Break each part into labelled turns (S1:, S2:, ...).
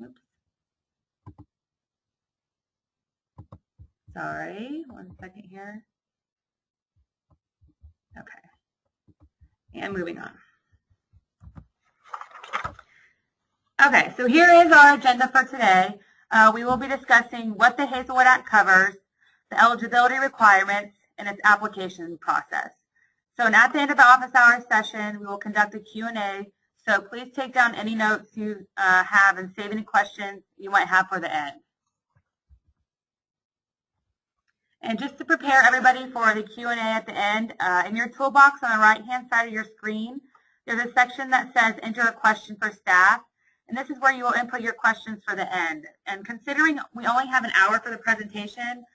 S1: oops. Sorry, 1 second here. Okay, and moving on. Okay, so here is our agenda for today. We will be discussing what the Hazelwood Act covers, the eligibility requirements, and its application process. So at the end of the office hours session, we will conduct a Q&A. So please take down any notes you have and save any questions you might have for the end. And just to prepare everybody for the Q&A at the end, in your toolbox on the right-hand side of your screen, there's a section that says enter a question for staff. And this is where you will input your questions for the end. And considering we only have an hour for the presentation,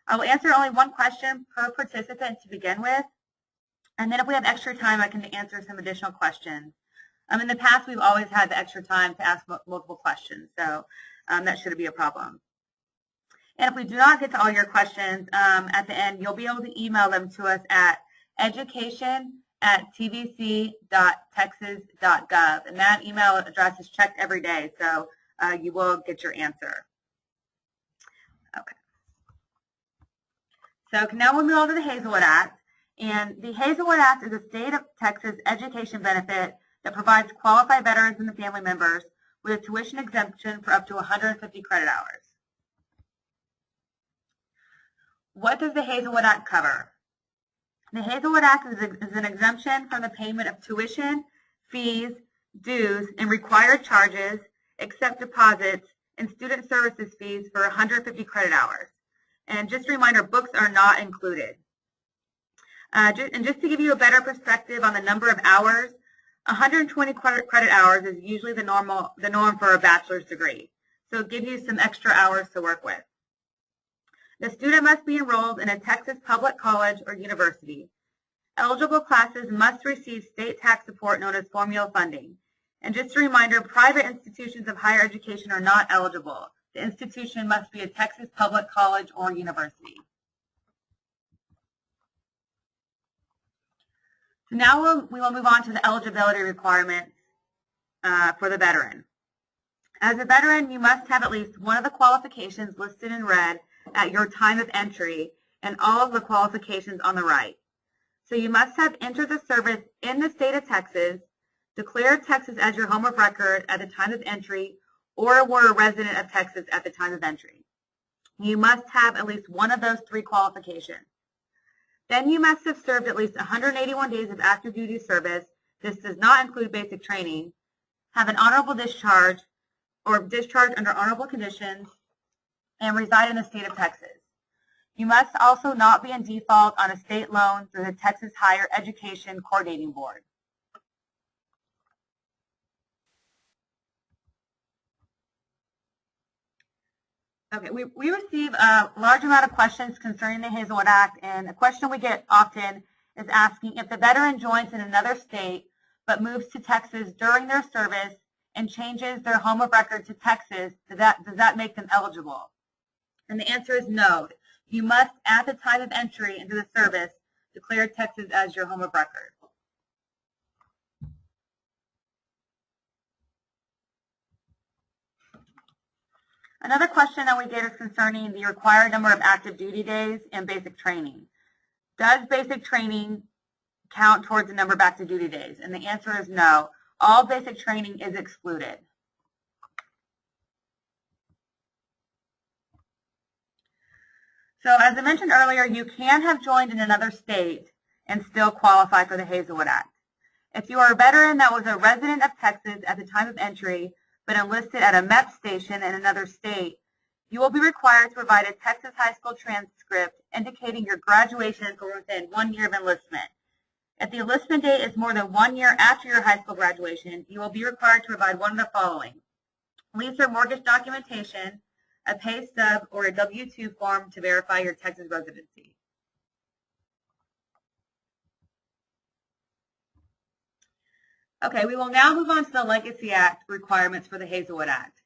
S1: I will answer only one question per participant to begin with. And then if we have extra time, I can answer some additional questions. In the past, we've always had the extra time to ask multiple questions, so that shouldn't be a problem. And if we do not get to all your questions at the end, you'll be able to email them to us at education@tvc.texas.gov. And that email address is checked every day, so you will get your answer. Okay. So now we'll move on to the Hazelwood Act. And the Hazelwood Act is a state of Texas education benefit that provides qualified veterans and the family members with a tuition exemption for up to 150 credit hours. What does the Hazelwood Act cover? The Hazelwood Act is an exemption from the payment of tuition, fees, dues, and required charges, except deposits and student services fees for 150 credit hours. And just a reminder, books are not included. And just to give you a better perspective on the number of hours, 120 credit hours is usually the norm for a bachelor's degree. So it gives you some extra hours to work with. The student must be enrolled in a Texas public college or university. Eligible classes must receive state tax support known as formula funding. And just a reminder, private institutions of higher education are not eligible. The institution must be a Texas public college or university. So now we will move on to the eligibility requirements for the veteran. As a veteran, you must have at least one of the qualifications listed in red at your time of entry and all of the qualifications on the right. So you must have entered the service in the state of Texas, declared Texas as your home of record at the time of entry, or were a resident of Texas at the time of entry. You must have at least one of those three qualifications. Then you must have served at least 181 days of active duty service. This does not include basic training. Have an honorable discharge or discharge under honorable conditions, and reside in the state of Texas. You must also not be in default on a state loan through the Texas Higher Education Coordinating Board. Okay, we receive a large amount of questions concerning the Hazelwood Act, and a question we get often is asking if the veteran joins in another state but moves to Texas during their service and changes their home of record to Texas, does that make them eligible? And the answer is no. You must, at the time of entry into the service, declare Texas as your home of record. Another question that we get is concerning the required number of active duty days and basic training. Does basic training count towards the number of active duty days? And the answer is no. All basic training is excluded. So as I mentioned earlier, you can have joined in another state and still qualify for the Hazelwood Act. If you are a veteran that was a resident of Texas at the time of entry, but enlisted at a MEP station in another state, you will be required to provide a Texas high school transcript indicating your graduation for within 1 year of enlistment. If the enlistment date is more than 1 year after your high school graduation, you will be required to provide one of the following: lease or mortgage documentation, a pay stub, or a W-2 form to verify your Texas residency. Okay, we will now move on to the Legacy Act requirements for the Hazelwood Act.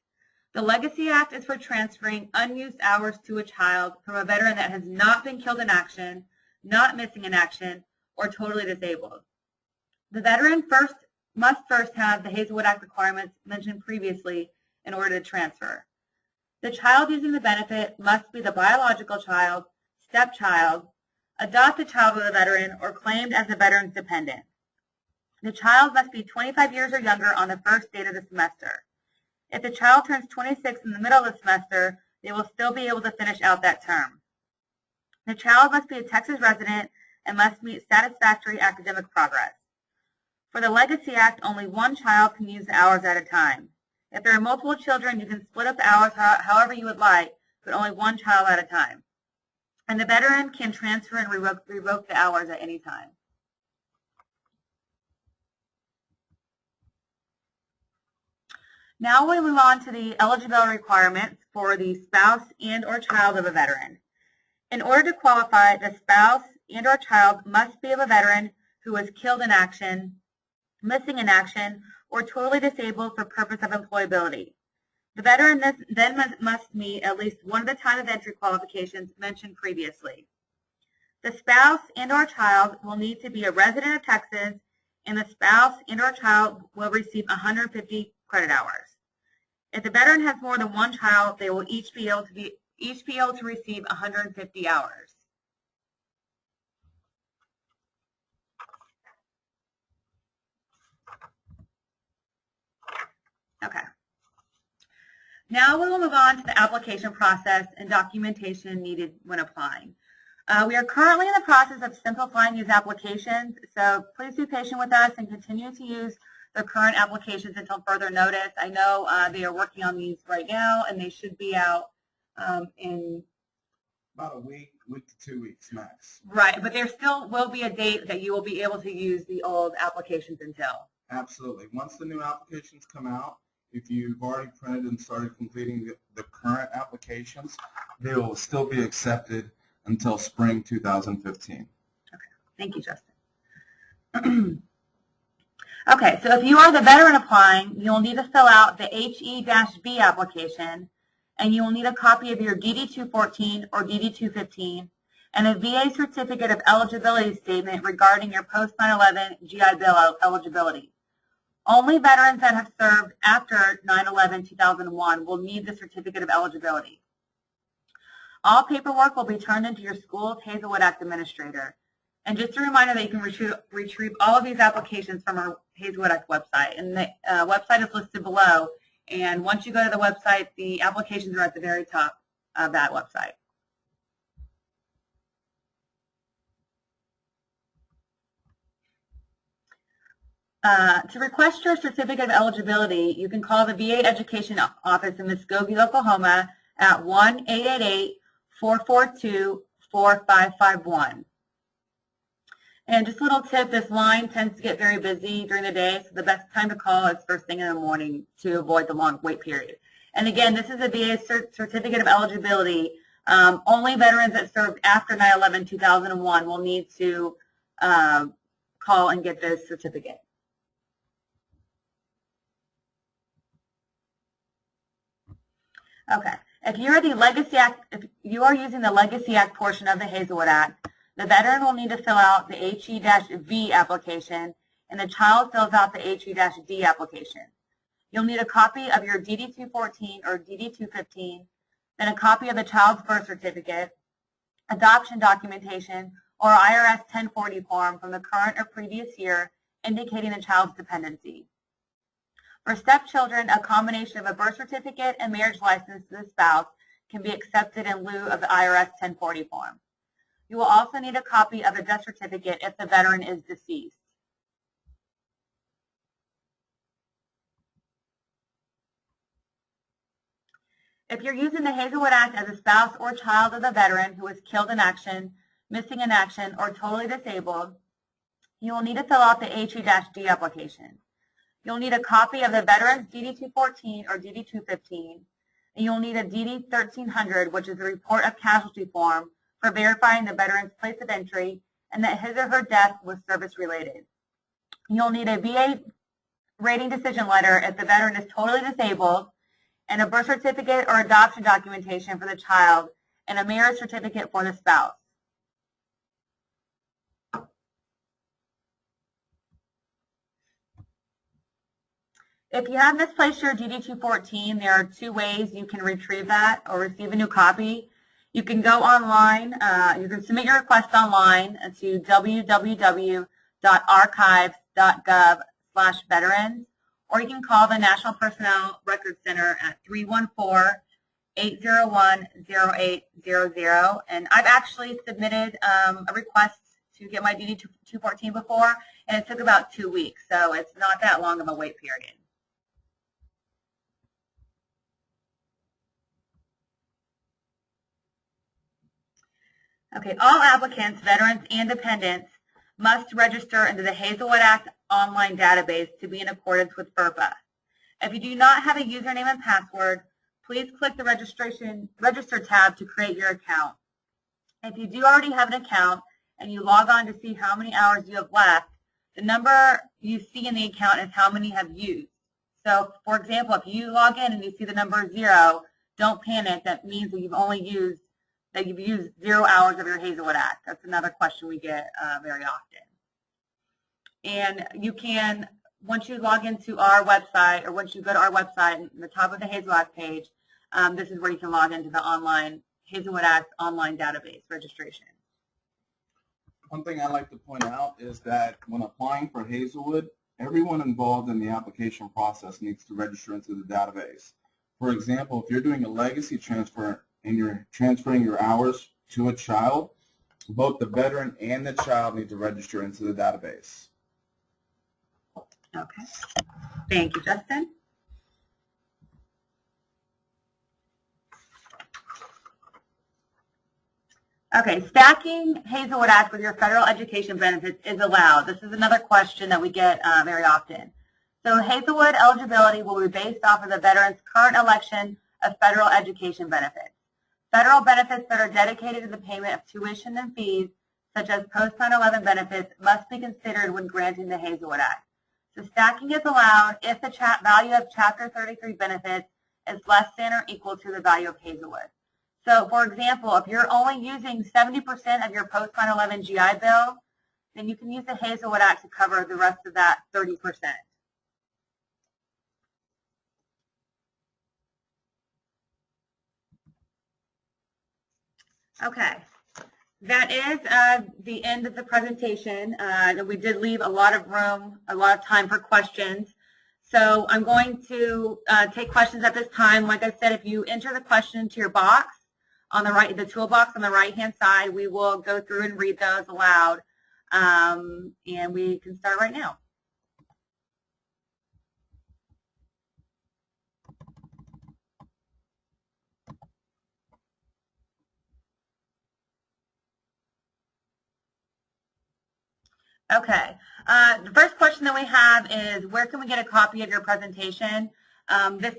S1: The Legacy Act is for transferring unused hours to a child from a veteran that has not been killed in action, not missing in action, or totally disabled. The veteran must first have the Hazelwood Act requirements mentioned previously in order to transfer. The child using the benefit must be the biological child, stepchild, adopted child of the veteran, or claimed as the veteran's dependent. The child must be 25 years or younger on the first date of the semester. If the child turns 26 in the middle of the semester, they will still be able to finish out that term. The child must be a Texas resident and must meet satisfactory academic progress. For the Legacy Act, only one child can use the hours at a time. If there are multiple children, you can split up the hours however you would like, but only one child at a time. And the veteran can transfer and revoke the hours at any time. Now we move on to the eligibility requirements for the spouse and or child of a veteran. In order to qualify, the spouse and or child must be of a veteran who was killed in action, missing in action, or totally disabled for purpose of employability. The veteran then must meet at least one of the time of entry qualifications mentioned previously. The spouse and or child will need to be a resident of Texas, and the spouse and or child will receive 150 credit hours. If the veteran has more than one child, they will each be able to receive 150 hours. Okay. Now we will move on to the application process and documentation needed when applying. We are currently in the process of simplifying these applications, so please be patient with us and continue to use the current applications until further notice. I know they are working on these right now, and they should be out in
S2: about a week to 2 weeks max.
S1: Right, but there still will be a date that you will be able to use the old applications until.
S2: Absolutely. Once the new applications come out, if you've already printed and started completing the current applications, they will still be accepted until spring 2015.
S1: Okay, thank you, Justin. Okay, so if you are the veteran applying, you'll need to fill out the HE-B application, and you will need a copy of your DD-214 or DD-215 and a VA certificate of eligibility statement regarding your post-9/11 GI Bill eligibility. Only veterans that have served after 9/11/2001 will need the certificate of eligibility. All paperwork will be turned into your school's Hazelwood Act administrator. And just a reminder that you can retrieve all of these applications from our Hazelwood Act website. And the website is listed below. And once you go to the website, the applications are at the very top of that website. To request your certificate of eligibility, you can call the VA Education Office in Muskogee, Oklahoma at 1-888-442-4551. And just a little tip, this line tends to get very busy during the day, so the best time to call is first thing in the morning to avoid the long wait period. And again, this is a VA certificate of eligibility. Only veterans that served after 9/11/2001 will need to call and get this certificate. Okay, if you are using the Legacy Act portion of the Hazelwood Act, the veteran will need to fill out the HE-V application, and the child fills out the HE-D application. You'll need a copy of your DD-214 or DD-215, then a copy of the child's birth certificate, adoption documentation, or IRS 1040 form from the current or previous year indicating the child's dependency. For stepchildren, a combination of a birth certificate and marriage license to the spouse can be accepted in lieu of the IRS 1040 form. You will also need a copy of a death certificate if the veteran is deceased. If you're using the Hazelwood Act as a spouse or child of the veteran who was killed in action, missing in action, or totally disabled, you will need to fill out the HE-D application. You'll need a copy of the veteran's DD-214 or DD-215, and you'll need a DD-1300, which is a report of casualty form for verifying the veteran's place of entry and that his or her death was service-related. You'll need a VA rating decision letter if the veteran is totally disabled, and a birth certificate or adoption documentation for the child, and a marriage certificate for the spouse. If you have misplaced your DD-214, there are two ways you can retrieve that or receive a new copy. You can go online. You can submit your request online to www.archives.gov/veterans, or you can call the National Personnel Records Center at 314-801-0800. And I've actually submitted a request to get my DD-214 before, and it took about 2 weeks, so it's not that long of a wait period. Okay, all applicants, veterans, and dependents must register into the Hazelwood Act online database to be in accordance with FERPA. If you do not have a username and password, please click the Register tab to create your account. If you do already have an account and you log on to see how many hours you have left, the number you see in the account is how many you have used. So, for example, if you log in and you see the number 0, don't panic. That means that you've used 0 hours of your Hazelwood Act. That's another question we get very often. And you can, once you log into our website, or once you go to our website, in the top of the Hazelwood Act page, this is where you can log into the online Hazelwood Act online database registration.
S2: One thing I like to point out is that when applying for Hazelwood, everyone involved in the application process needs to register into the database. For example, if you're doing a legacy transfer and you're transferring your hours to a child, both the veteran and the child need to register into the database.
S1: Okay. Thank you, Justin. Okay, stacking Hazelwood Act with your federal education benefits is allowed. This is another question that we get very often. So Hazelwood eligibility will be based off of the veteran's current election of federal education benefits. Federal benefits that are dedicated to the payment of tuition and fees, such as post-9/11 benefits, must be considered when granting the Hazelwood Act. So stacking is allowed if the value of Chapter 33 benefits is less than or equal to the value of Hazelwood. So, for example, if you're only using 70% of your post-9/11 GI Bill, then you can use the Hazelwood Act to cover the rest of that 30%. Okay, that is the end of the presentation. We did leave a lot of room, a lot of time for questions. So I'm going to take questions at this time. Like I said, if you enter the question into your box on the right, the toolbox on the right-hand side, we will go through and read those aloud, and we can start right now. Okay. The first question that we have is, where can we get a copy of your presentation? This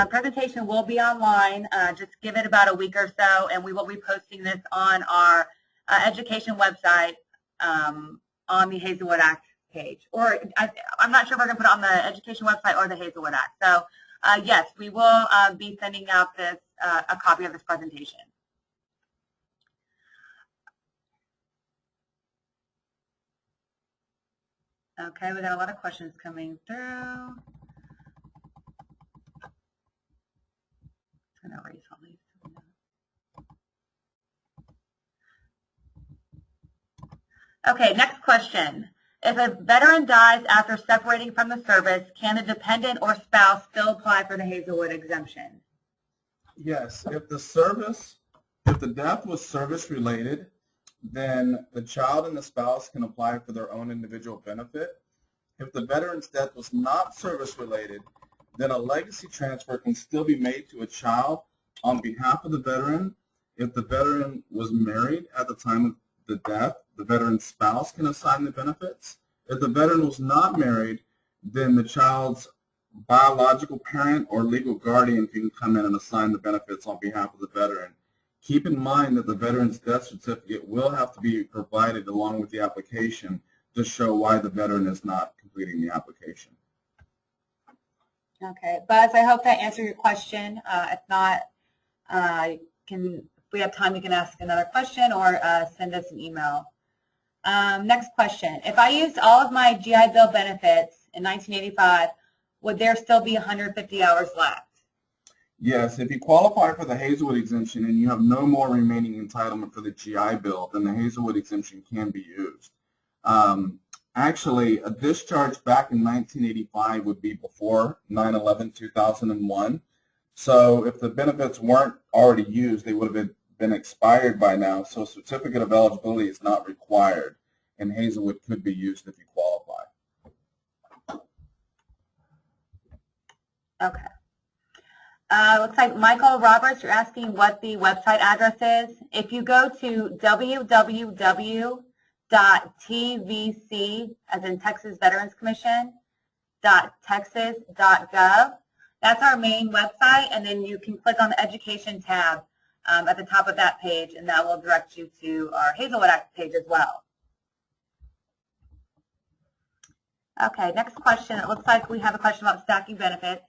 S1: presentation will be online. Just give it about a week or so, and we will be posting this on our education website on the Hazelwood Act page. Or I'm not sure if we're going to put it on the education website or the Hazelwood Act. So yes, we will be sending out this a copy of this presentation. Okay, we got a lot of questions coming through. I'm going to erase all these. Okay, next question. If a veteran dies after separating from the service, can the dependent or spouse still apply for the Hazelwood exemption?
S2: Yes, if the death was service-related, then the child and the spouse can apply for their own individual benefit. If the veteran's death was not service-related, then a legacy transfer can still be made to a child on behalf of the veteran. If the veteran was married at the time of the death, the veteran's spouse can assign the benefits. If the veteran was not married, then the child's biological parent or legal guardian can come in and assign the benefits on behalf of the veteran. Keep in mind that the veteran's death certificate will have to be provided along with the application to show why the veteran is not completing the application.
S1: Okay, Buzz, I hope that answered your question. If not, if we have time, you can ask another question or send us an email. Next question. If I used all of my GI Bill benefits in 1985, would there still be 150 hours left?
S2: Yes, if you qualify for the Hazelwood exemption and you have no more remaining entitlement for the GI Bill, then the Hazelwood exemption can be used. Actually, a discharge back in 1985 would be before 9/11/2001. So if the benefits weren't already used, they would have been expired by now. So a certificate of eligibility is not required, and Hazelwood could be used if you qualify.
S1: Okay. Looks like Michael Roberts, you're asking what the website address is. If you go to www.tvc, as in Texas Veterans Commission, .texas.gov, that's our main website, and then you can click on the Education tab at the top of that page, and that will direct you to our Hazelwood Act page as well. Okay, next question. It looks like we have a question about stacking benefits.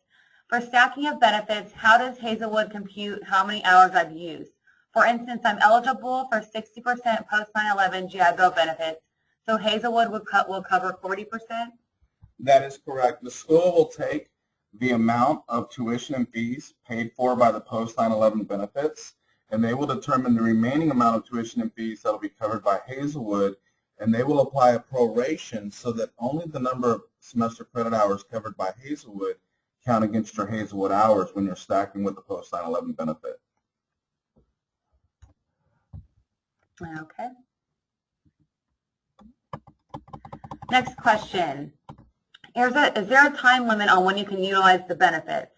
S1: For stacking of benefits, how does Hazelwood compute how many hours I've used? For instance, I'm eligible for 60% post 9/11 GI Bill benefits, so Hazelwood will cover 40%?
S2: That is correct. The school will take the amount of tuition and fees paid for by the post 9/11 benefits, and they will determine the remaining amount of tuition and fees that will be covered by Hazelwood, and they will apply a proration so that only the number of semester credit hours covered by Hazelwood count against your Hazelwood hours when you're stacking with the post 9/11 benefit.
S1: Okay. Next question. Is there a time limit on when you can utilize the benefits?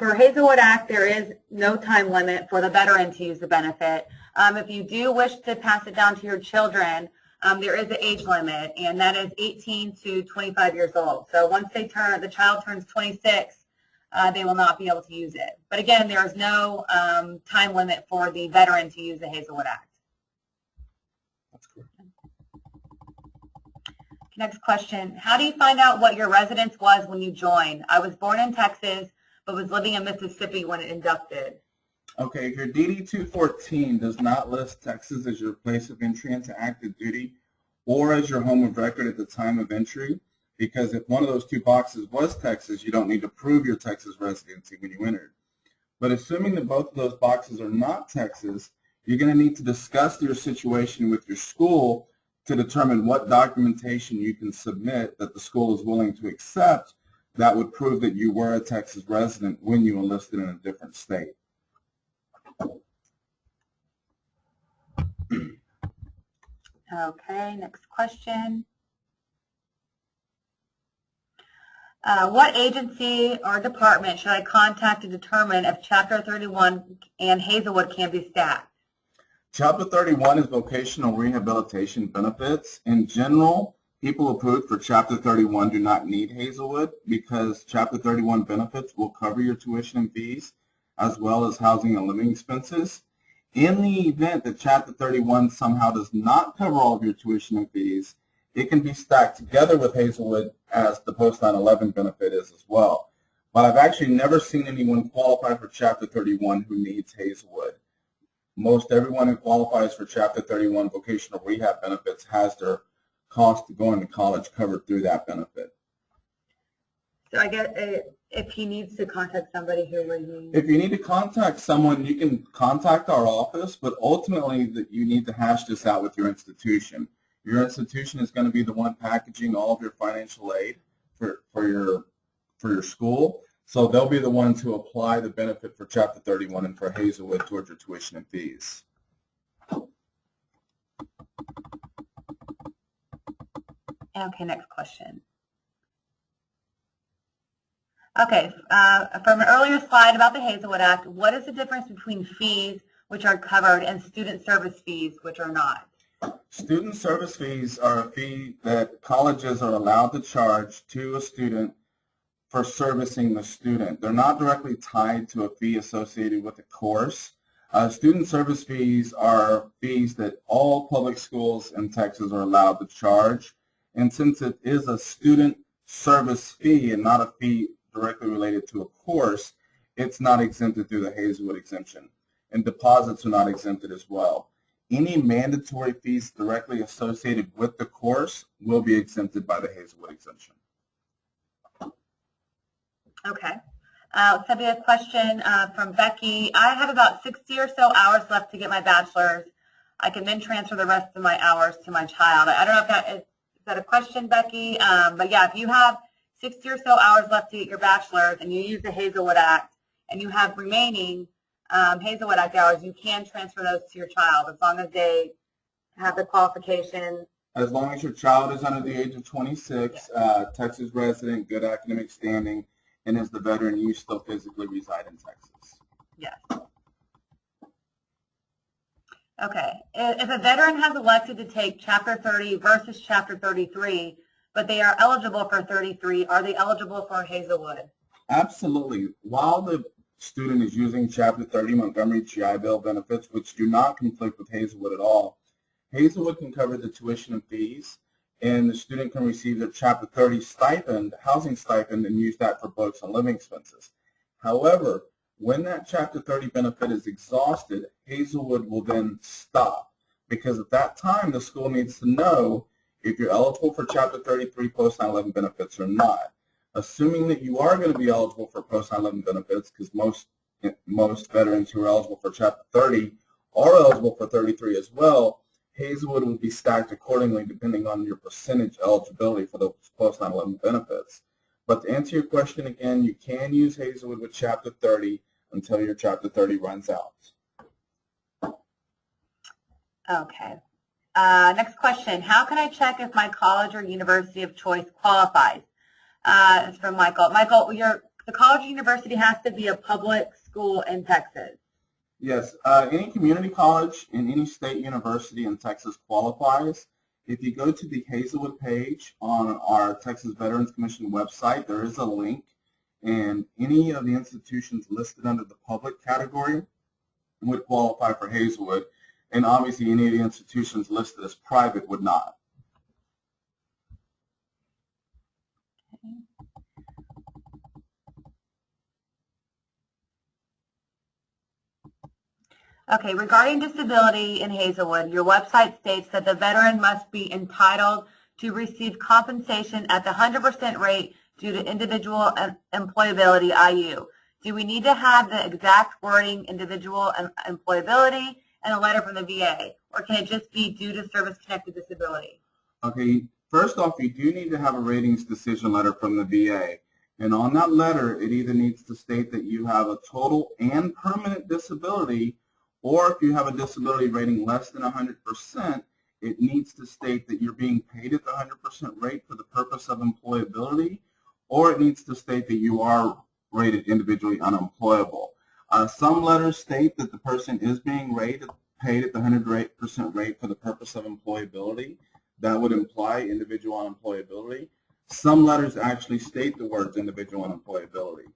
S1: For Hazelwood Act, there is no time limit for the veteran to use the benefit. If you do wish to pass it down to your children, there is an age limit, and that is 18 to 25 years old. So once the child turns 26, they will not be able to use it. But again, there is no time limit for the veteran to use the Hazelwood Act.
S2: That's correct.
S1: Next question. How do you find out what your residence was when you joined? I was born in Texas, but was living in Mississippi when it inducted.
S2: Okay, if your DD 214 does not list Texas as your place of entry into active duty or as your home of record at the time of entry, because if one of those two boxes was Texas, you don't need to prove your Texas residency when you entered. But assuming that both of those boxes are not Texas, you're going to need to discuss your situation with your school to determine what documentation you can submit that the school is willing to accept that would prove that you were a Texas resident when you enlisted in a different state.
S1: Okay, next question. What agency or department should I contact to determine if Chapter 31 and Hazelwood can be stacked?
S2: Chapter 31 is vocational rehabilitation benefits. In general, people approved for Chapter 31 do not need Hazelwood because Chapter 31 benefits will cover your tuition and fees as well as housing and living expenses. In the event that Chapter 31 somehow does not cover all of your tuition and fees, it can be stacked together with Hazelwood as the post 9/11 benefit is as well. But I've actually never seen anyone qualify for Chapter 31 who needs Hazelwood. Most everyone who qualifies for Chapter 31 vocational rehab benefits has their cost of going to college covered through that benefit.
S1: So I guess if he needs to contact somebody who would...
S2: If you need to contact someone, you can contact our office, but ultimately that you need to hash this out with your institution. Your institution is going to be the one packaging all of your financial aid for your school. So they'll be the ones who apply the benefit for Chapter 31 and for Hazelwood towards your tuition and fees.
S1: Okay, next question. Okay, from an earlier slide about the Hazelwood Act, what is the difference between fees, which are covered, and student service fees, which are not?
S2: Student service fees are a fee that colleges are allowed to charge to a student for servicing the student. They're not directly tied to a fee associated with the course. Student service fees are fees that all public schools in Texas are allowed to charge. And since it is a student service fee and not a fee directly related to a course, it's not exempted through the Hazelwood exemption. And deposits are not exempted as well. Any mandatory fees directly associated with the course will be exempted by the Hazelwood exemption.
S1: Okay. Let's have a question from Becky. I have about 60 or so hours left to get my bachelor's. I can then transfer the rest of my hours to my child. I don't know if that is that a question, Becky? But yeah, if you have 60 or so hours left to get your bachelor's and you use the Hazelwood Act and you have remaining Hazelwood Act hours, you can transfer those to your child as long as they have the qualifications.
S2: As long as your child is under the age of 26, Texas resident, good academic standing, and is the veteran, you still physically reside in Texas.
S1: Yes. Okay. If a veteran has elected to take Chapter 30 versus Chapter 33, but they are eligible for 33, are they eligible for Hazelwood?
S2: Absolutely. While the student is using Chapter 30 Montgomery GI Bill benefits, which do not conflict with Hazelwood at all, Hazelwood can cover the tuition and fees, and the student can receive their Chapter 30 stipend, housing stipend, and use that for books and living expenses. However, when that Chapter 30 benefit is exhausted, Hazelwood will then stop, because at that time the school needs to know if you're eligible for Chapter 33 post-9/11 benefits or not. Assuming that you are going to be eligible for post-9/11 benefits, because most veterans who are eligible for Chapter 30 are eligible for 33 as well, Hazelwood will be stacked accordingly depending on your percentage eligibility for those post-9/11 benefits. But to answer your question again, you can use Hazelwood with Chapter 30 until your Chapter 30 runs out.
S1: Okay. Next question. How can I check if my college or university of choice qualifies? It's from Michael. Michael, the college or university has to be a public school in Texas.
S2: Yes, any community college in any state university in Texas qualifies. If you go to the Hazelwood page on our Texas Veterans Commission website, there is a link, and any of the institutions listed under the public category would qualify for Hazelwood, and obviously any of the institutions listed as private would not.
S1: Okay, regarding disability in Hazelwood, your website states that the veteran must be entitled to receive compensation at the 100% rate due to individual employability, IU. Do we need to have the exact wording, individual employability, and a letter from the VA, or can it just be due to service-connected disability?
S2: Okay, first off, you do need to have a ratings decision letter from the VA. And on that letter, it either needs to state that you have a total and permanent disability, or if you have a disability rating less than 100%, it needs to state that you're being paid at the 100% rate for the purpose of employability, or it needs to state that you are rated individually unemployable. Some letters state that the person is being paid at the 100% rate for the purpose of employability. That would imply individual unemployability. Some letters actually state the words individual unemployability.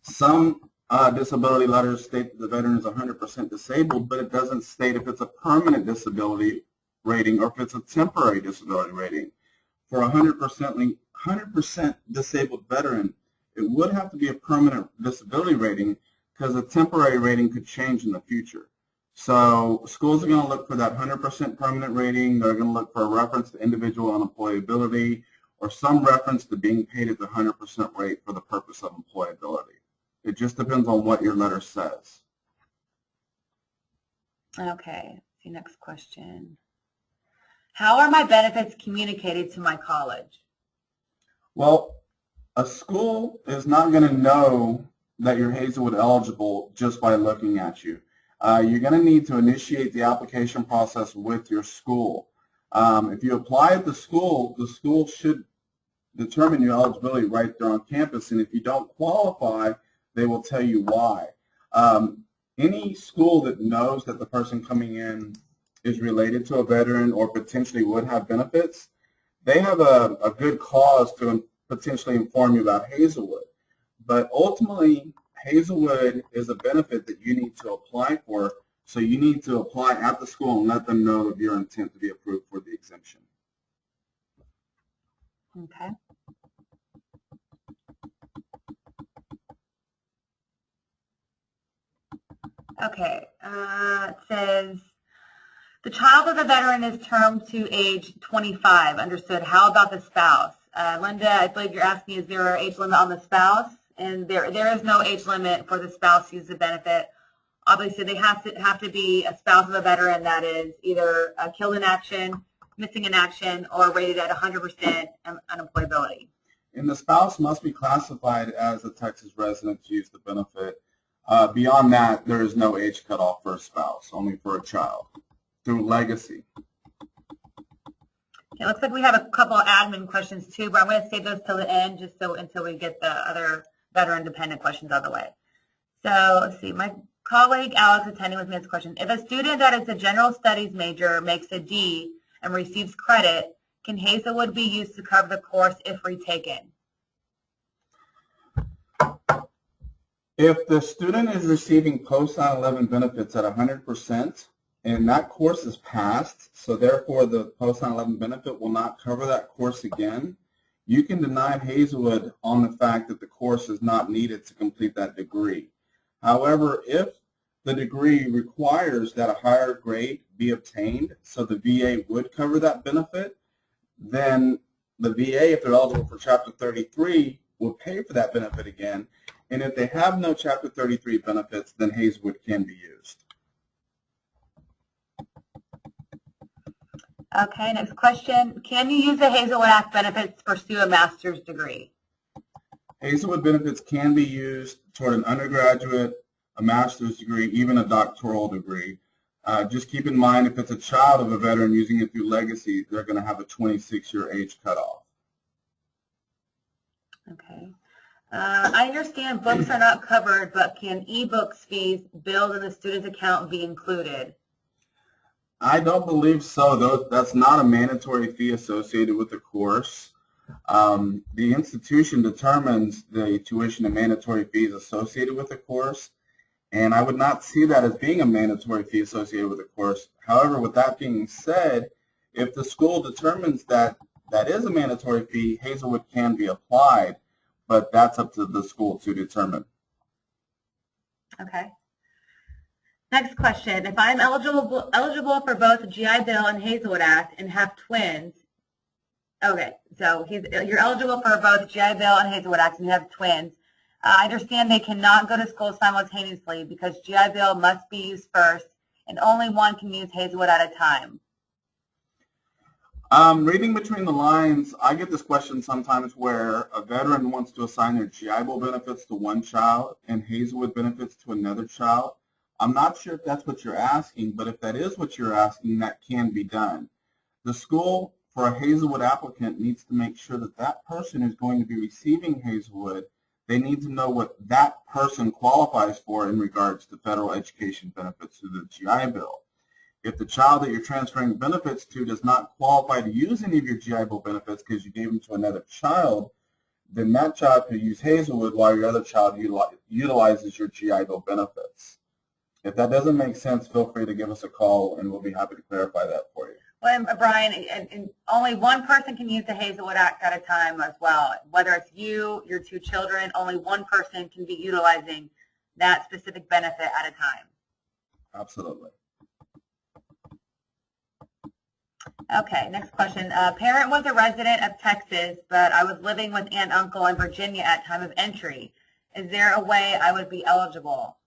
S2: Some disability letters state that the veteran is 100% disabled, but it doesn't state if it's a permanent disability rating or if it's a temporary disability rating. For a 100% disabled veteran, it would have to be a permanent disability rating because a temporary rating could change in the future. So schools are going to look for that 100% permanent rating. They're going to look for a reference to individual unemployability or some reference to being paid at the 100% rate for the purpose of employability. It just depends on what your letter says.
S1: Okay, see, next question. How are my benefits communicated to my college?
S2: Well, a school is not going to know that you're Hazelwood eligible just by looking at you. You're going to need to initiate the application process with your school. If you apply at the school should determine your eligibility right there on campus, and if you don't qualify, they will tell you why. Any school that knows that the person coming in is related to a veteran or potentially would have benefits, they have a good cause to potentially inform you about Hazelwood. But ultimately, Hazelwood is a benefit that you need to apply for, so you need to apply at the school and let them know of your intent to be approved for the exemption.
S1: Okay. Okay, it says, the child of the veteran is termed to age 25. Understood. How about the spouse? Linda, I believe you're asking, is there an age limit on the spouse? and there is no age limit for the spouse to use the benefit. Obviously, they have to be a spouse of a veteran that is either killed in action, missing in action, or rated at 100% unemployability.
S2: And the spouse must be classified as a Texas resident to use the benefit. Beyond that, there is no age cutoff for a spouse, only for a child, through legacy.
S1: It looks like we have a couple of admin questions too, but I'm going to save those till the end, just so until we get the other veteran dependent questions out of the way. So let's see, my colleague Alex attending with me this question. If a student that is a general studies major makes a D and receives credit, can Hazelwood be used to cover the course if retaken?
S2: If the student is receiving post 9/11 benefits at 100%, and that course is passed, so therefore the post 9/11 benefit will not cover that course again, you can deny Hazelwood on the fact that the course is not needed to complete that degree. However, if the degree requires that a higher grade be obtained, so the VA would cover that benefit, then the VA, if they're eligible for Chapter 33, will pay for that benefit again. And if they have no Chapter 33 benefits, then Hazelwood can be used.
S1: Okay, next question. Can you use the Hazelwood Act benefits to pursue a master's degree?
S2: Hazelwood benefits can be used toward an undergraduate, a master's degree, even a doctoral degree. Just keep in mind, if it's a child of a veteran using it through legacy, they're going to have a 26-year age cutoff.
S1: Okay. I understand books are not covered, but can e-books fees billed in the student's account be included?
S2: I don't believe so. That's not a mandatory fee associated with the course. The institution determines the tuition and mandatory fees associated with the course, and I would not see that as being a mandatory fee associated with the course. However, with that being said, if the school determines that that is a mandatory fee, Hazelwood can be applied, but that's up to the school to determine.
S1: Okay. Next question. If I'm eligible for both the GI Bill and Hazelwood Act and have twins, okay, so you're eligible for both GI Bill and Hazelwood Act and you have twins. I understand they cannot go to school simultaneously because GI Bill must be used first and only one can use Hazelwood at a time.
S2: Reading between the lines, I get this question sometimes where a veteran wants to assign their GI Bill benefits to one child and Hazelwood benefits to another child. I'm not sure if that's what you're asking, but if that is what you're asking, that can be done. The school, for a Hazelwood applicant, needs to make sure that that person who's going to be receiving Hazelwood, they need to know what that person qualifies for in regards to federal education benefits through the GI Bill. If the child that you're transferring benefits to does not qualify to use any of your GI Bill benefits because you gave them to another child, then that child could use Hazelwood while your other child utilizes your GI Bill benefits. If that doesn't make sense, feel free to give us a call and we'll be happy to clarify that for you.
S1: Well, Brian, and only one person can use the Hazelwood Act at a time as well. Whether it's you, your two children, only one person can be utilizing that specific benefit at a time.
S2: Absolutely.
S1: Okay, next question. A parent was a resident of Texas, but I was living with aunt and uncle in Virginia at time of entry. Is there a way I would be eligible?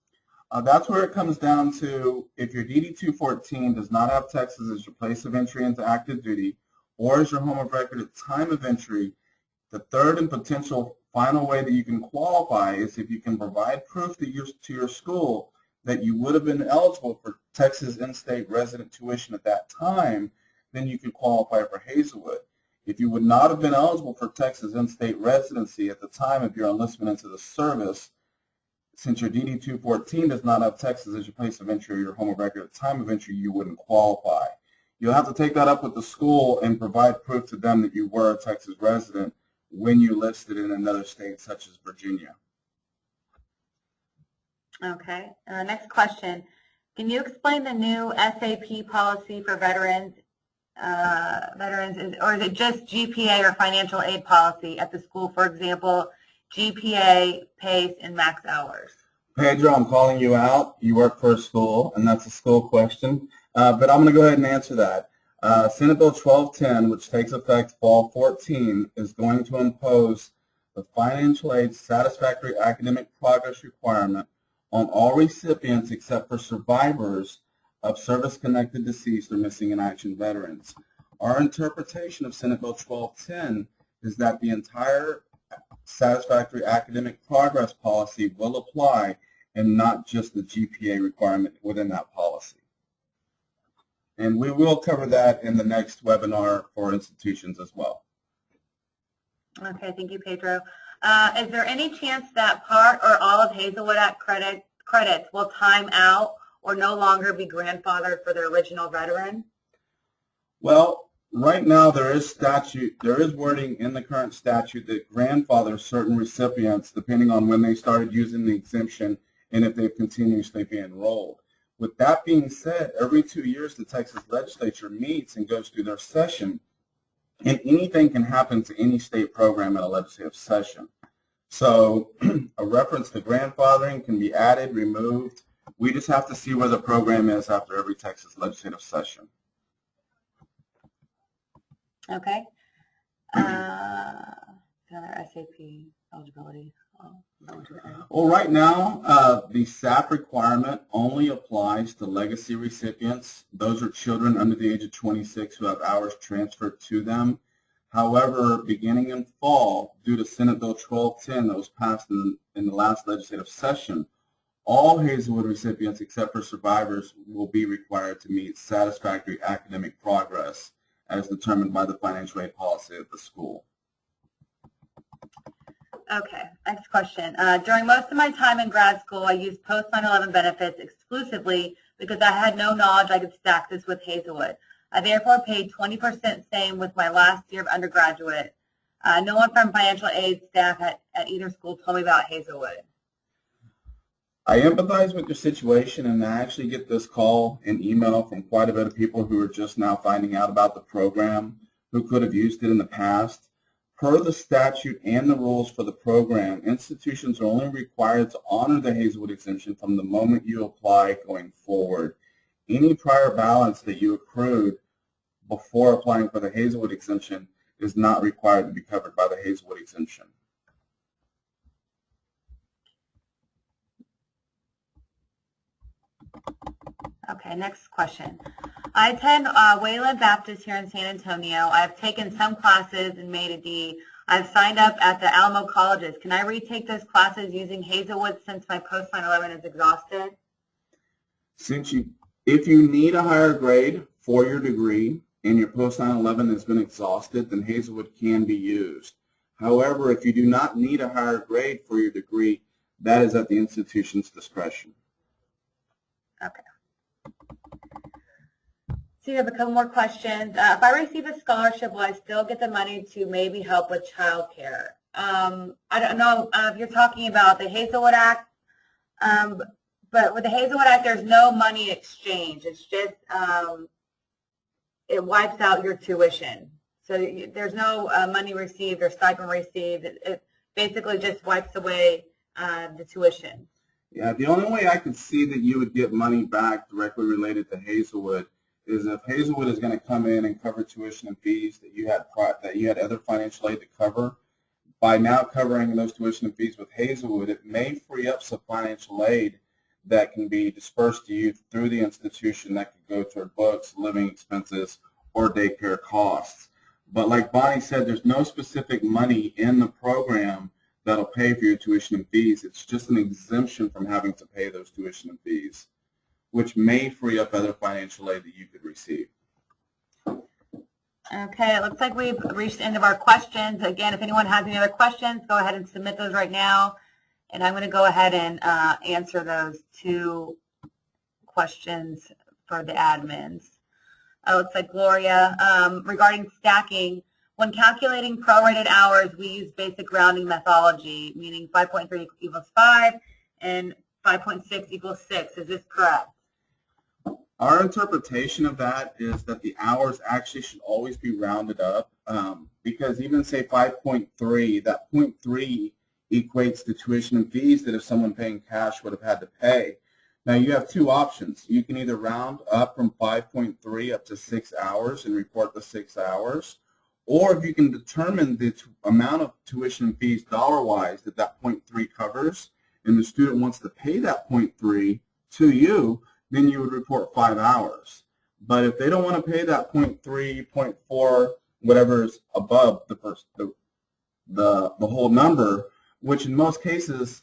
S2: That's where it comes down to if your DD-214 does not have Texas as your place of entry into active duty or as your home of record at time of entry, the third and potential final way that you can qualify is if you can provide proof to your school that you would have been eligible for Texas in-state resident tuition at that time, then you can qualify for Hazelwood. If you would not have been eligible for Texas in-state residency at the time of your enlistment into the service, since your DD-214 does not have Texas as your place of entry or your home of record at the time of entry, you wouldn't qualify. You'll have to take that up with the school and provide proof to them that you were a Texas resident when you listed in another state such as Virginia.
S1: Okay. Next question. Can you explain the new SAP policy for veterans? Or is it just GPA or financial aid policy at the school? For example, GPA, PACE, and max hours.
S2: Pedro, I'm calling you out. You work for a school, and that's a school question. But I'm going to go ahead and answer that. Senate Bill 1210, which takes effect fall 14, is going to impose the financial aid satisfactory academic progress requirement on all recipients except for survivors of service-connected deceased or missing in action veterans. Our interpretation of Senate Bill 1210 is that the entire satisfactory academic progress policy will apply and not just the GPA requirement within that policy. And we will cover that in the next webinar for institutions as well.
S1: Okay, thank you, Pedro. Is there any chance that part or all of Hazelwood Act credits will time out or no longer be grandfathered for the original veteran?
S2: Well, right now there is wording in the current statute that grandfathers certain recipients depending on when they started using the exemption and if they've continuously been enrolled. With that being said, every 2 years the Texas legislature meets and goes through their session, and anything can happen to any state program in a legislative session. So a reference to grandfathering can be added, removed. We just have to see where the program is after every Texas legislative session.
S1: Okay. Another SAP eligibility.
S2: Well, right now, the SAP requirement only applies to legacy recipients. Those are children under the age of 26 who have hours transferred to them. However, beginning in fall, due to Senate Bill 1210 that was passed in the last legislative session, all Hazelwood recipients except for survivors will be required to meet satisfactory academic progress as determined by the financial aid policy of the school.
S1: Okay, next question. During most of my time in grad school, I used post 9/11 benefits exclusively because I had no knowledge I could stack this with Hazelwood. I therefore paid 20% same with my last year of undergraduate. No one from financial aid staff at either school told me about Hazelwood.
S2: I empathize with your situation, and I actually get this call and email from quite a bit of people who are just now finding out about the program, who could have used it in the past. Per the statute and the rules for the program, institutions are only required to honor the Hazelwood exemption from the moment you apply going forward. Any prior balance that you accrued before applying for the Hazelwood exemption is not required to be covered by the Hazelwood exemption.
S1: Okay, next question. I attend Wayland Baptist here in San Antonio. I've taken some classes and made a D. I've signed up at the Alamo colleges. Can I retake those classes using Hazelwood since my post 9/11 is exhausted?
S2: If you need a higher grade for your degree and your post 9/11 has been exhausted, then Hazelwood can be used. However, if you do not need a higher grade for your degree, that is at the institution's discretion.
S1: Okay. So you have a couple more questions. If I receive a scholarship, will I still get the money to maybe help with childcare? I don't know if you're talking about the Hazelwood Act, but with the Hazelwood Act, there's no money exchange. It's just it wipes out your tuition. So there's no money received or stipend received. It basically just wipes away the tuition.
S2: Yeah, the only way I could see that you would get money back directly related to Hazelwood is if Hazelwood is going to come in and cover tuition and fees that you had other financial aid to cover. By now covering those tuition and fees with Hazelwood, it may free up some financial aid that can be dispersed to you through the institution that could go toward books, living expenses, or daycare costs. But like Bonnie said, there's no specific money in the program that'll pay for your tuition and fees. It's just an exemption from having to pay those tuition and fees, which may free up other financial aid that you could receive.
S1: Okay, it looks like we've reached the end of our questions. Again, if anyone has any other questions, go ahead and submit those right now. And I'm going to go ahead and answer those 2 questions for the admins. It looks like Gloria, regarding stacking, when calculating prorated hours, we use basic rounding methodology, meaning 5.3 equals 5 and 5.6 equals 6. Is this correct?
S2: Our interpretation of that is that the hours actually should always be rounded up because even say 5.3, that 0.3 equates to tuition and fees that if someone paying cash would have had to pay. Now you have 2 options. You can either round up from 5.3 up to 6 hours and report the 6 hours, or if you can determine the amount of tuition and fees dollar-wise that that 0.3 covers, and the student wants to pay that 0.3 to you, then you would report 5 hours. But if they don't want to pay that 0.3, 0.4, whatever is above the whole number, which in most cases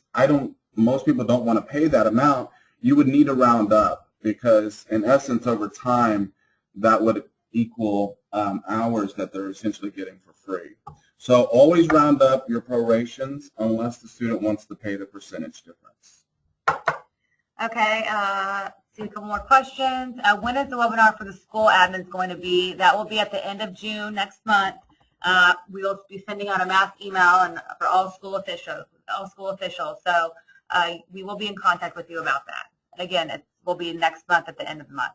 S2: most people don't want to pay that amount, you would need to round up, because in essence over time that would equal hours that they're essentially getting for free. So always round up your prorations unless the student wants to pay the percentage difference.
S1: Okay, see a couple more questions. When is the webinar for the school admins going to be? That will be at the end of June next month. We will be sending out a mass email and for all school officials. So we will be in contact with you about that. Again, it will be next month at the end of the month.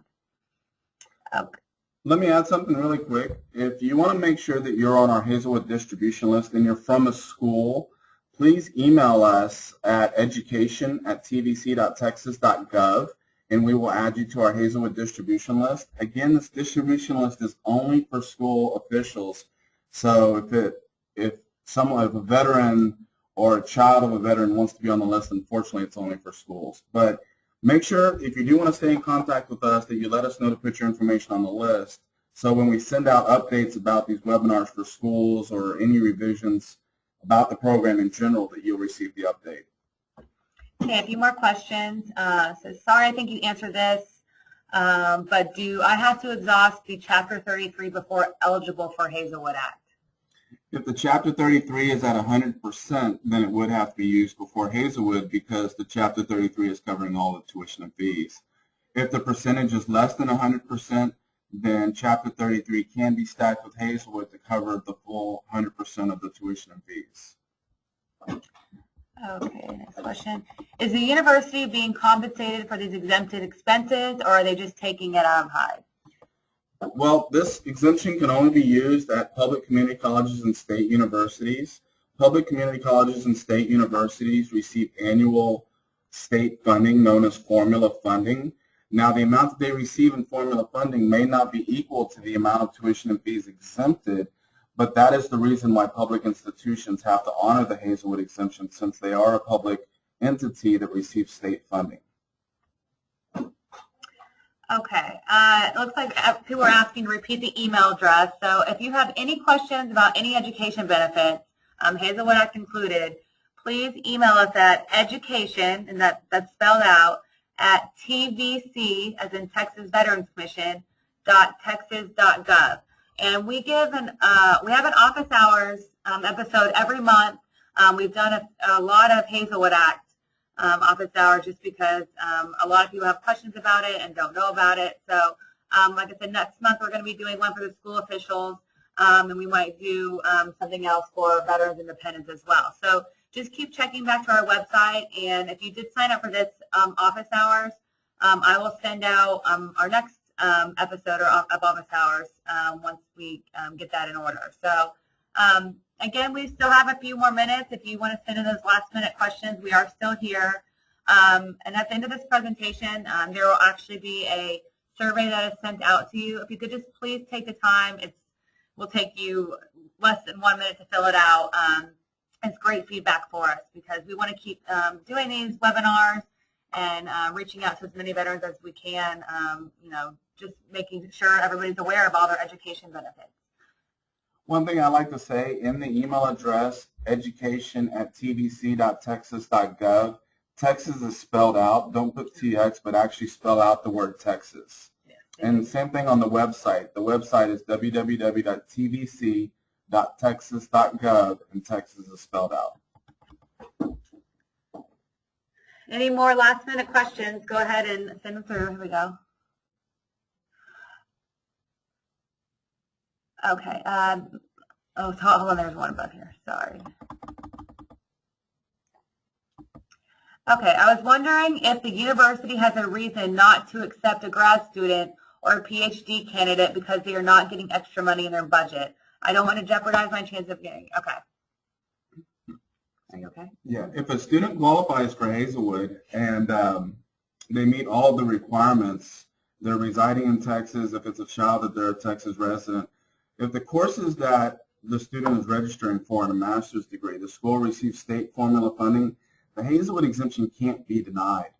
S1: Okay.
S2: Let me add something really quick. If you want to make sure that you're on our Hazelwood distribution list and you're from a school, please email us at education@tvc.texas.gov, and we will add you to our Hazelwood distribution list. Again, this distribution list is only for school officials. So if a veteran or a child of a veteran wants to be on the list, unfortunately, it's only for schools. But make sure, if you do want to stay in contact with us, that you let us know to put your information on the list. So when we send out updates about these webinars for schools or any revisions about the program in general, that you'll receive the update.
S1: Okay, a few more questions. So sorry, I think you answered this, but do I have to exhaust the Chapter 33 before eligible for Hazelwood Act?
S2: If the Chapter 33 is at 100%, then it would have to be used before Hazelwood, because the Chapter 33 is covering all the tuition and fees. If the percentage is less than 100%, then Chapter 33 can be stacked with Hazelwood to cover the full 100% of the tuition and fees.
S1: Okay, next question. Is the university being compensated for these exempted expenses, or are they just taking it out of HIDE?
S2: Well, this exemption can only be used at public community colleges and state universities. Public community colleges and state universities receive annual state funding known as formula funding. Now, the amount that they receive in formula funding may not be equal to the amount of tuition and fees exempted, but that is the reason why public institutions have to honor the Hazelwood exemption, since they are a public entity that receives state funding.
S1: Okay, it looks like people are asking to repeat the email address. So if you have any questions about any education benefits, Hazelwood Act included, please email us at education, and that's spelled out, at TVC, as in Texas Veterans Commission, .texas.gov. And we have an office hours episode every month. We've done a lot of Hazelwood Act office hours just because a lot of people have questions about it and don't know about it. So like I said, next month we're going to be doing one for the school officials, and we might do something else for Veterans Independence as well. So just keep checking back to our website, and if you did sign up for this office hours, I will send out our next episode of office hours once we get that in order. So again, we still have a few more minutes. If you want to send in those last minute questions, we are still here. And at the end of this presentation, there will actually be a survey that is sent out to you. If you could just please take the time, it will take you less than 1 minute to fill it out. It's great feedback for us because we want to keep doing these webinars and reaching out to as many veterans as we can, just making sure everybody's aware of all their education benefits.
S2: One thing I like to say, in the email address, education@tvc.texas.gov, Texas is spelled out. Don't put TX, but actually spell out the word Texas. Yes. And same thing on the website. The website is www.tvc.texas.gov, and Texas is spelled out.
S1: Any more last minute questions? Go ahead and send them through. Here we go. Okay. Hold on. There's one above here. Sorry. Okay. I was wondering if the university has a reason not to accept a grad student or a PhD candidate because they are not getting extra money in their budget. I don't want to jeopardize my chance of getting. Okay. Are you okay?
S2: Yeah. If a student qualifies for Hazelwood and they meet all the requirements, they're residing in Texas. If it's a child, that they're a Texas resident. If the courses that the student is registering for in a master's degree, the school receives state formula funding, the Hazelwood exemption can't be denied.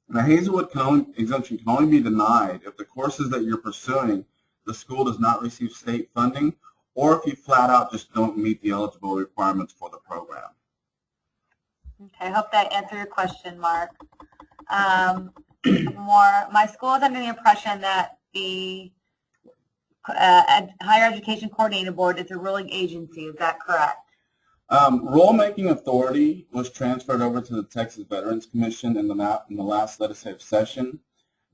S2: The Hazelwood exemption can only be denied if the courses that you're pursuing, the school does not receive state funding, or if you flat out just don't meet the eligible requirements for the program.
S1: Okay, I hope that answered your question, Mark. My school is under the impression that the Higher Education Coordinating Board is a ruling agency. Is that correct?
S2: Rulemaking authority was transferred over to the Texas Veterans Commission in the last legislative session.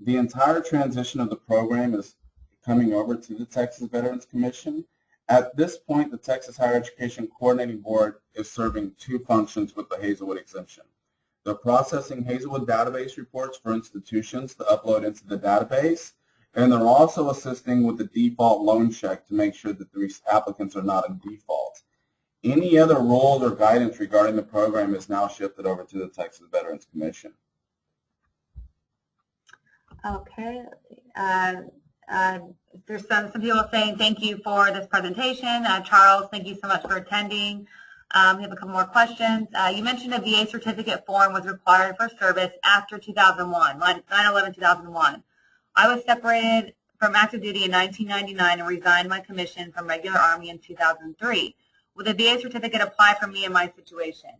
S2: The entire transition of the program is coming over to the Texas Veterans Commission. At this point, the Texas Higher Education Coordinating Board is serving two functions with the Hazelwood exemption. They're processing Hazelwood database reports for institutions to upload into the database, and they're also assisting with the default loan check to make sure that the applicants are not in default. Any other rules or guidance regarding the program is now shifted over to the Texas Veterans Commission.
S1: Okay. There's some people saying thank you for this presentation. Charles, thank you so much for attending. We have a couple more questions. You mentioned a VA certificate form was required for service after 2001, 9/11/2001. I was separated from active duty in 1999 and resigned my commission from regular Army in 2003. Would the VA certificate apply for me in my situation?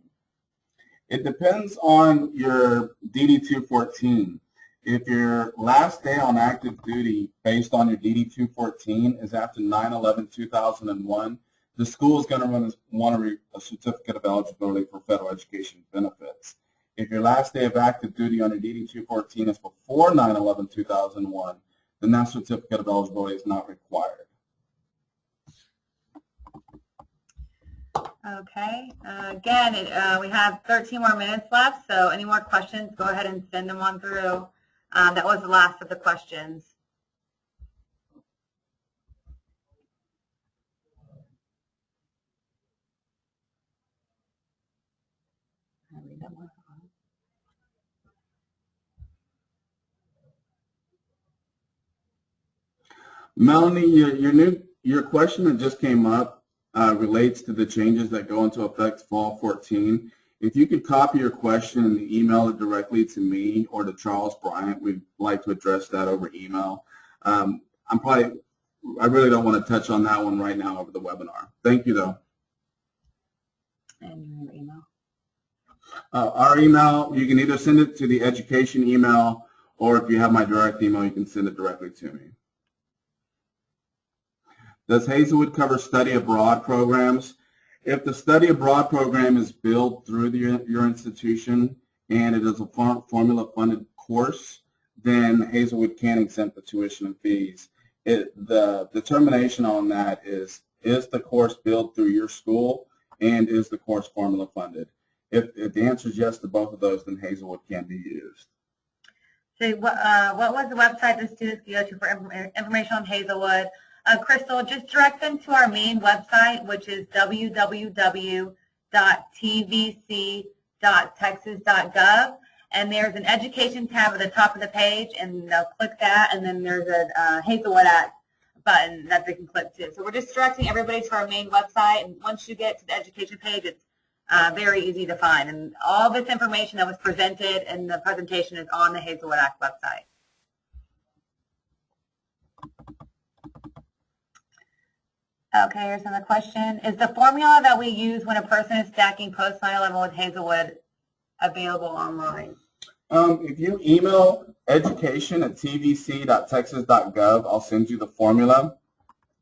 S2: It depends on your DD-214. If your last day on active duty based on your DD-214 is after 9/11/2001, the school is going to want a certificate of eligibility for federal education benefits. If your last day of active duty on your DD-214 is before 9/11/2001, then that certificate of eligibility is not required.
S1: Okay. Again, we have 13 more minutes left, so any more questions, go ahead and send them on through. That was the last of the questions.
S2: Melanie, your question that just came up relates to the changes that go into effect fall 14. If you could copy your question and email it directly to me or to Charles Bryant, we'd like to address that over email. I really don't want to touch on that one right now over the webinar. Thank you, though.
S1: And your email.
S2: Our email, you can either send it to the education email, or if you have my direct email, you can send it directly to me. Does Hazelwood cover study abroad programs? If the study abroad program is billed through your institution and it is a formula-funded course, then Hazelwood can exempt the tuition and fees. The determination on that is the course billed through your school and is the course formula funded? If the answer is yes to both of those, then Hazelwood can be used.
S1: So what was the website the students could go to for information on Hazelwood? Crystal, just direct them to our main website, which is www.tvc.texas.gov, and there's an education tab at the top of the page, and they'll click that, and then there's a Hazelwood Act button that they can click to. So we're just directing everybody to our main website, and once you get to the education page, it's very easy to find. And all this information that was presented in the presentation is on the Hazelwood Act website. Okay, here's another question. Is the formula that we use when a person is stacking post 9/11 with Hazelwood available online?
S2: If you email education@tvc.texas.gov, I'll send you the formula.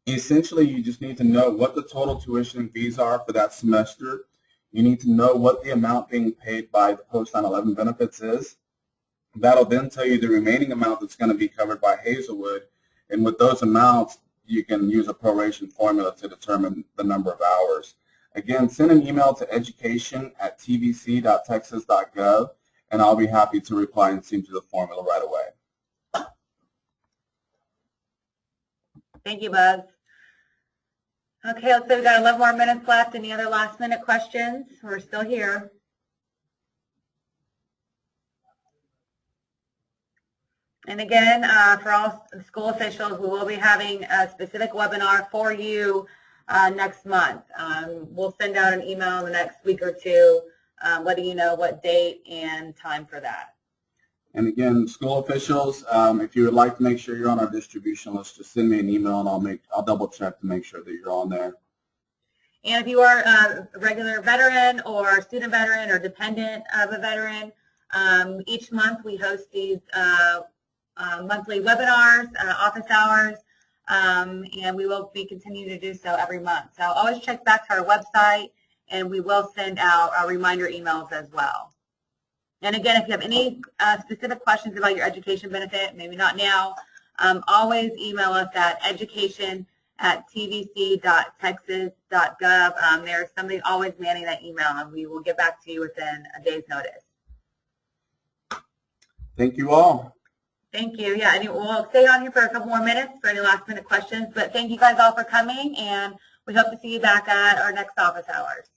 S2: Essentially, you just need to know what the total tuition and fees are for that semester. You need to know what the amount being paid by the post 9/11 benefits is. That'll then tell you the remaining amount that's going to be covered by Hazelwood. And with those amounts, you can use a proration formula to determine the number of hours. Again, send an email to education@tvc.texas.gov, and I'll be happy to reply and send you the formula right away.
S1: Thank you, Buzz. Okay, let's say we've got 11 more minutes left. Any other last-minute questions? We're still here. And again, for all school officials, we will be having a specific webinar for you next month. We'll send out an email in the next week or two letting you know what date and time for that.
S2: And again, school officials, if you would like to make sure you're on our distribution list, just send me an email and I'll double check to make sure that you're on there.
S1: And if you are a regular veteran or student veteran or dependent of a veteran, each month we host these monthly webinars, office hours, and we will be continuing to do so every month. So always check back to our website, and we will send out our reminder emails as well. And again, if you have any specific questions about your education benefit, maybe not now, always email us at education@tvc.texas.gov. There's somebody always manning that email, and we will get back to you within a day's notice.
S2: Thank you all.
S1: Thank you. Yeah, and we'll stay on here for a couple more minutes for any last minute questions, but thank you guys all for coming, and we hope to see you back at our next office hours.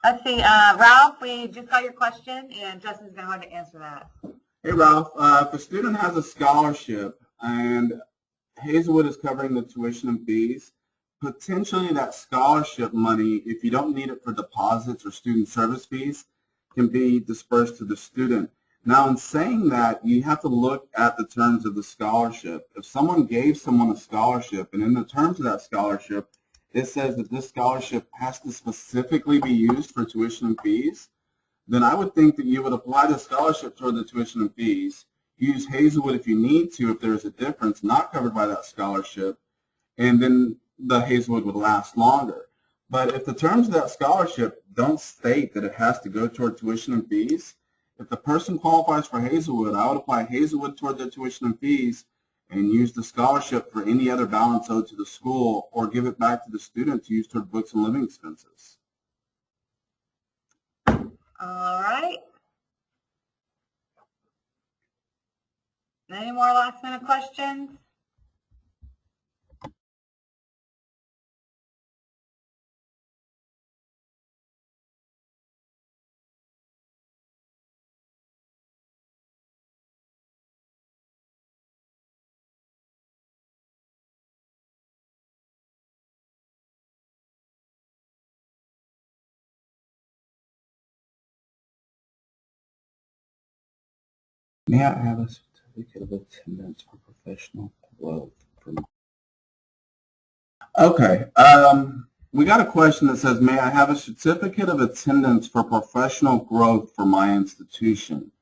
S1: Let's see, Ralph, we just got your question, and Justin's going to go ahead and answer that.
S2: Hey, Ralph, if a student has a scholarship and Hazelwood is covering the tuition and fees, potentially that scholarship money, if you don't need it for deposits or student service fees, can be dispersed to the student. Now, in saying that, you have to look at the terms of the scholarship. If someone gave someone a scholarship, and in the terms of that scholarship, it says that this scholarship has to specifically be used for tuition and fees, then I would think that you would apply the scholarship toward the tuition and fees, use Hazelwood if you need to, if there's a difference not covered by that scholarship, and then the Hazelwood would last longer. But if the terms of that scholarship don't state that it has to go toward tuition and fees, if the person qualifies for Hazelwood, I would apply Hazelwood toward their tuition and fees and use the scholarship for any other balance owed to the school, or give it back to the student to use toward books and living expenses.
S1: All right. Any more last minute questions?
S2: May I have a certificate of attendance for professional growth? Okay. We got a question that says, may I have a certificate of attendance for professional growth for my institution?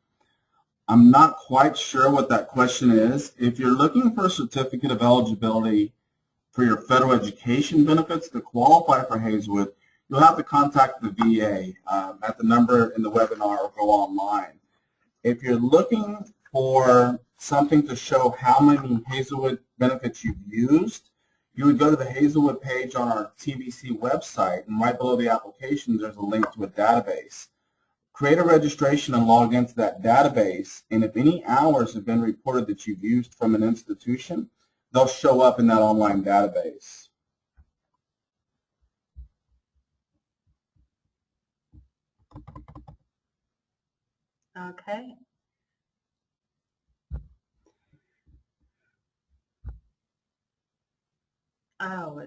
S2: I'm not quite sure what that question is. If you're looking for a certificate of eligibility for your federal education benefits to qualify for Hazelwood, you'll have to contact the VA at the number in the webinar or go online. If you're looking for something to show how many Hazelwood benefits you've used, you would go to the Hazelwood page on our TVC website, and right below the application, there's a link to a database. Create a registration and log into that database, and if any hours have been reported that you've used from an institution, they'll show up in that online database.
S1: Okay. Oh.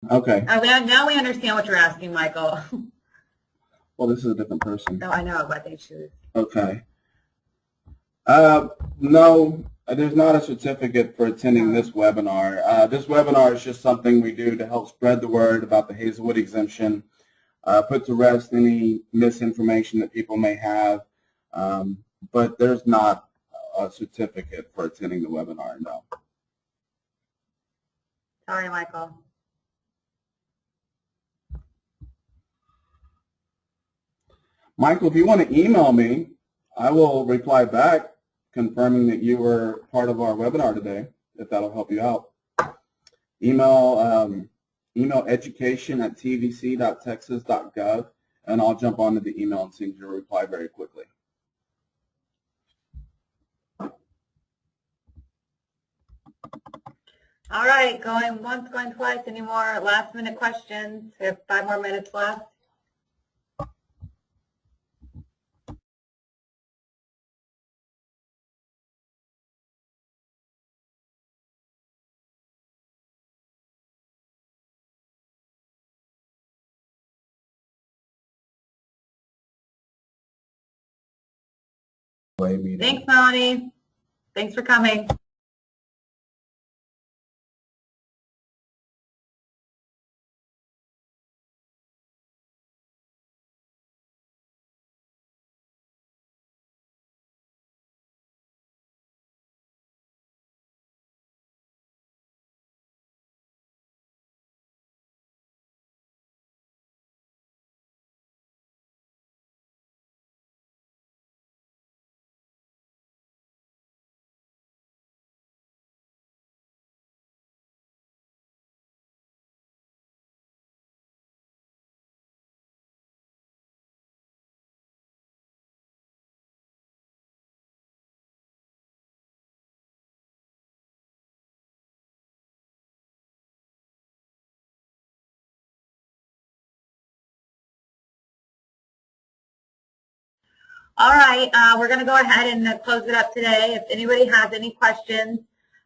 S2: Okay.
S1: Oh, now we understand what you're asking, Michael.
S2: Oh, this is a different person.
S1: No, I know, but they choose.
S2: Okay. No, there's not a certificate for attending this webinar. This webinar is just something we do to help spread the word about the Hazelwood exemption, put to rest any misinformation that people may have, but there's not a certificate for attending the webinar, no.
S1: Sorry, Michael.
S2: Michael, if you want to email me, I will reply back confirming that you were part of our webinar today, if that'll help you out. Email education@tvc.texas.gov, and I'll jump onto the email and send you a reply very quickly.
S1: All right, going once, going twice. Any more last-minute questions? We have 5 more minutes left. Thanks, Melanie. Thanks for coming. All right, we're going to go ahead and close it up today. If anybody has any questions,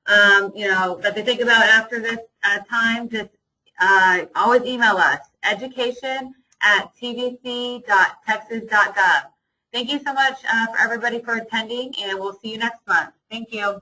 S1: that they think about after this time, just always email us, education@tvc.texas.gov. Thank you so much for everybody for attending, and we'll see you next month. Thank you.